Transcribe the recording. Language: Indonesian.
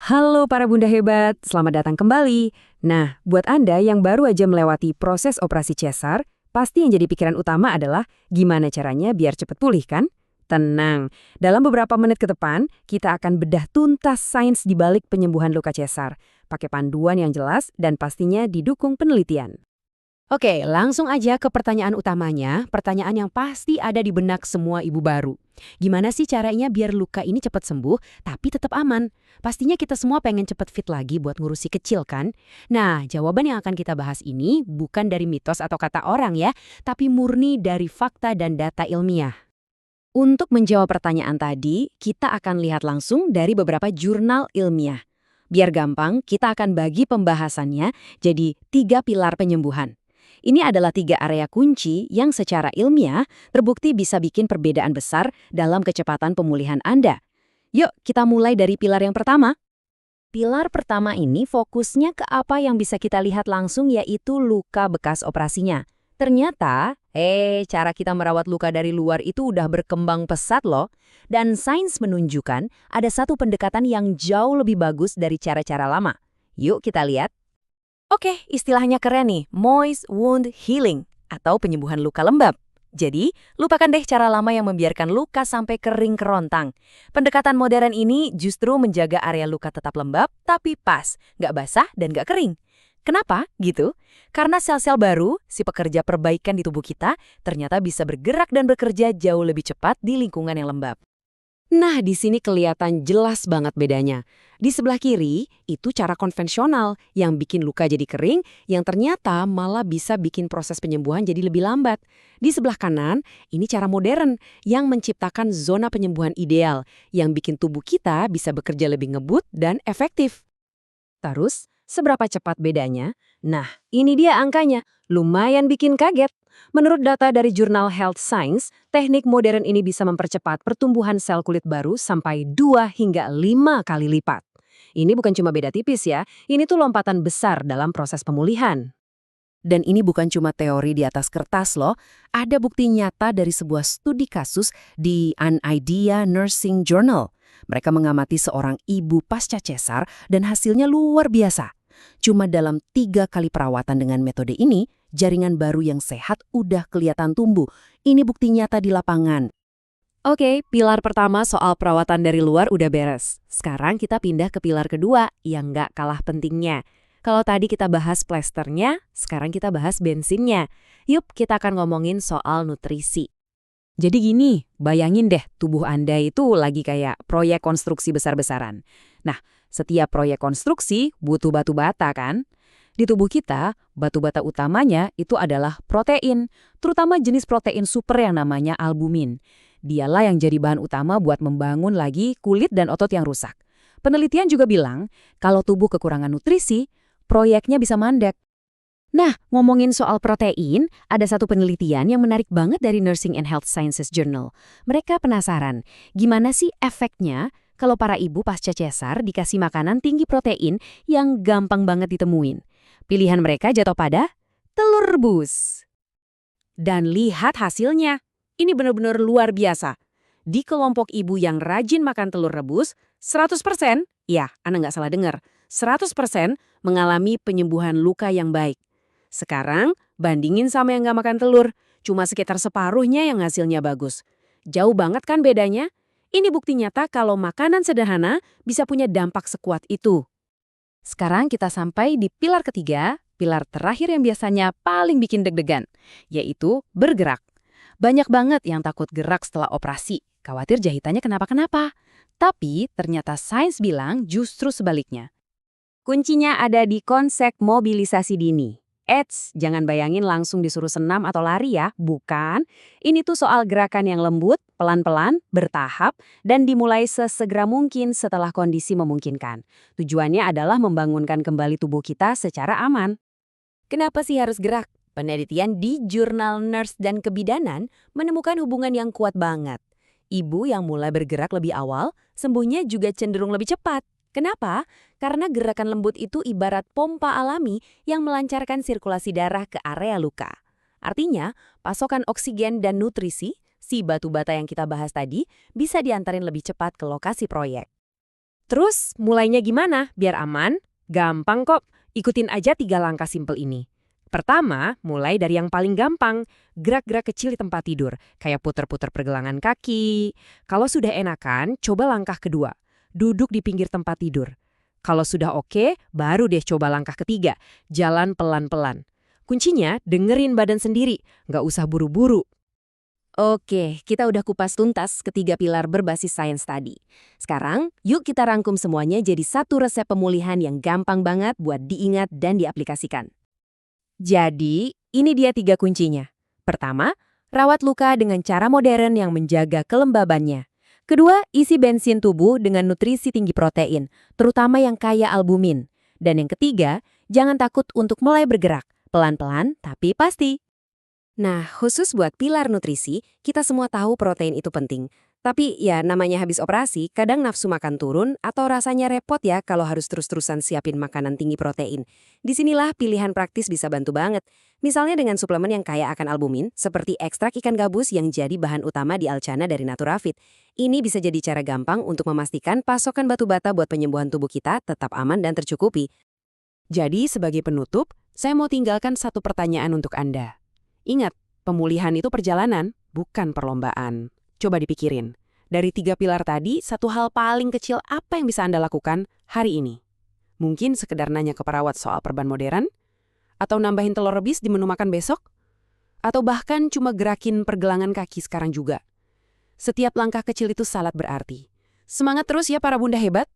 Halo para bunda hebat, selamat datang kembali. Nah, buat Anda yang baru aja melewati proses operasi cesar, pasti yang jadi pikiran utama adalah gimana caranya biar cepat pulih kan? Tenang, dalam beberapa menit ke depan, kita akan bedah tuntas sains di balik penyembuhan luka cesar, pakai panduan yang jelas dan pastinya didukung penelitian. Oke, langsung aja ke pertanyaan utamanya, pertanyaan yang pasti ada di benak semua ibu baru. Gimana sih caranya biar luka ini cepat sembuh, tapi tetap aman? Pastinya kita semua pengen cepat fit lagi buat ngurusi kecil kan? Nah, jawaban yang akan kita bahas ini bukan dari mitos atau kata orang ya, tapi murni dari fakta dan data ilmiah. Untuk menjawab pertanyaan tadi, kita akan lihat langsung dari beberapa jurnal ilmiah. Biar gampang, kita akan bagi pembahasannya jadi 3 pilar penyembuhan. Ini adalah 3 area kunci yang secara ilmiah terbukti bisa bikin perbedaan besar dalam kecepatan pemulihan Anda. Yuk, kita mulai dari pilar yang pertama. Pilar pertama ini fokusnya ke apa yang bisa kita lihat langsung yaitu luka bekas operasinya. Ternyata, cara kita merawat luka dari luar itu udah berkembang pesat loh. Dan sains menunjukkan ada satu pendekatan yang jauh lebih bagus dari cara-cara lama. Yuk kita lihat. Oke, istilahnya keren nih, moist wound healing atau penyembuhan luka lembab. Jadi, lupakan deh cara lama yang membiarkan luka sampai kering kerontang. Pendekatan modern ini justru menjaga area luka tetap lembab, tapi pas, nggak basah dan nggak kering. Kenapa? Gitu. Karena sel-sel baru, si pekerja perbaikan di tubuh kita, ternyata bisa bergerak dan bekerja jauh lebih cepat di lingkungan yang lembab. Nah, di sini kelihatan jelas banget bedanya. Di sebelah kiri, itu cara konvensional yang bikin luka jadi kering, yang ternyata malah bisa bikin proses penyembuhan jadi lebih lambat. Di sebelah kanan, ini cara modern yang menciptakan zona penyembuhan ideal, yang bikin tubuh kita bisa bekerja lebih ngebut dan efektif. Terus, seberapa cepat bedanya? Nah, ini dia angkanya. Lumayan bikin kaget. Menurut data dari jurnal Health Science, teknik modern ini bisa mempercepat pertumbuhan sel kulit baru sampai 2 hingga 5 kali lipat. Ini bukan cuma beda tipis ya, ini tuh lompatan besar dalam proses pemulihan. Dan ini bukan cuma teori di atas kertas loh, ada bukti nyata dari sebuah studi kasus di An Idea Nursing Journal. Mereka mengamati seorang ibu pasca cesar dan hasilnya luar biasa. Cuma dalam 3 kali perawatan dengan metode ini, jaringan baru yang sehat udah kelihatan tumbuh. Ini bukti nyata di lapangan. Oke, pilar pertama soal perawatan dari luar udah beres. Sekarang kita pindah ke pilar kedua yang nggak kalah pentingnya. Kalau tadi kita bahas plesternya, sekarang kita bahas bensinnya. Yuk, kita akan ngomongin soal nutrisi. Jadi gini, bayangin deh tubuh Anda itu lagi kayak proyek konstruksi besar-besaran. Nah, setiap proyek konstruksi butuh batu bata kan? Di tubuh kita, batu bata utamanya itu adalah protein, terutama jenis protein super yang namanya albumin. Dialah yang jadi bahan utama buat membangun lagi kulit dan otot yang rusak. Penelitian juga bilang, kalau tubuh kekurangan nutrisi, proyeknya bisa mandek. Nah, ngomongin soal protein, ada satu penelitian yang menarik banget dari Nursing and Health Sciences Journal. Mereka penasaran, gimana sih efeknya kalau para ibu pasca cesar dikasih makanan tinggi protein yang gampang banget ditemuin. Pilihan mereka jatuh pada telur rebus. Dan lihat hasilnya. Ini benar-benar luar biasa. Di kelompok ibu yang rajin makan telur rebus, 100%, ya, Anda nggak salah dengar, 100% mengalami penyembuhan luka yang baik. Sekarang, bandingin sama yang nggak makan telur, cuma sekitar separuhnya yang hasilnya bagus. Jauh banget kan bedanya? Ini bukti nyata kalau makanan sederhana bisa punya dampak sekuat itu. Sekarang kita sampai di pilar ketiga, pilar terakhir yang biasanya paling bikin deg-degan, yaitu bergerak. Banyak banget yang takut gerak setelah operasi, khawatir jahitannya kenapa-kenapa. Tapi ternyata sains bilang justru sebaliknya. Kuncinya ada di konsep mobilisasi dini. Jangan bayangin langsung disuruh senam atau lari ya, bukan. Ini tuh soal gerakan yang lembut, pelan-pelan, bertahap, dan dimulai sesegera mungkin setelah kondisi memungkinkan. Tujuannya adalah membangunkan kembali tubuh kita secara aman. Kenapa sih harus gerak? Penelitian di Jurnal Nurse dan Kebidanan menemukan hubungan yang kuat banget. Ibu yang mulai bergerak lebih awal, sembuhnya juga cenderung lebih cepat. Kenapa? Karena gerakan lembut itu ibarat pompa alami yang melancarkan sirkulasi darah ke area luka. Artinya, pasokan oksigen dan nutrisi, si batu bata yang kita bahas tadi, bisa diantarin lebih cepat ke lokasi proyek. Terus mulainya gimana biar aman? Gampang kok, ikutin aja 3 langkah simpel ini. Pertama, mulai dari yang paling gampang, gerak-gerak kecil di tempat tidur, kayak puter-puter pergelangan kaki. Kalau sudah enakan, coba langkah kedua, duduk di pinggir tempat tidur. Kalau sudah oke, baru deh coba langkah ketiga, jalan pelan-pelan. Kuncinya, dengerin badan sendiri, nggak usah buru-buru. Oke, kita udah kupas tuntas ketiga pilar berbasis sains tadi. Sekarang, yuk kita rangkum semuanya jadi satu resep pemulihan yang gampang banget buat diingat dan diaplikasikan. Jadi, ini dia 3 kuncinya. Pertama, rawat luka dengan cara modern yang menjaga kelembabannya. Kedua, isi bensin tubuh dengan nutrisi tinggi protein, terutama yang kaya albumin. Dan yang ketiga, jangan takut untuk mulai bergerak, pelan-pelan tapi pasti. Nah, khusus buat pilar nutrisi, kita semua tahu protein itu penting. Tapi ya namanya habis operasi, kadang nafsu makan turun atau rasanya repot ya kalau harus terus-terusan siapin makanan tinggi protein. Disinilah pilihan praktis bisa bantu banget. Misalnya dengan suplemen yang kaya akan albumin, seperti ekstrak ikan gabus yang jadi bahan utama di Alchana dari Naturafit. Ini bisa jadi cara gampang untuk memastikan pasokan batu bata buat penyembuhan tubuh kita tetap aman dan tercukupi. Jadi, sebagai penutup, saya mau tinggalkan satu pertanyaan untuk Anda. Ingat, pemulihan itu perjalanan, bukan perlombaan. Coba dipikirin, dari 3 pilar tadi, satu hal paling kecil apa yang bisa Anda lakukan hari ini? Mungkin sekedar nanya ke perawat soal perban modern? Atau nambahin telur rebus di menu makan besok? Atau bahkan cuma gerakin pergelangan kaki sekarang juga? Setiap langkah kecil itu sangat berarti. Semangat terus ya para bunda hebat!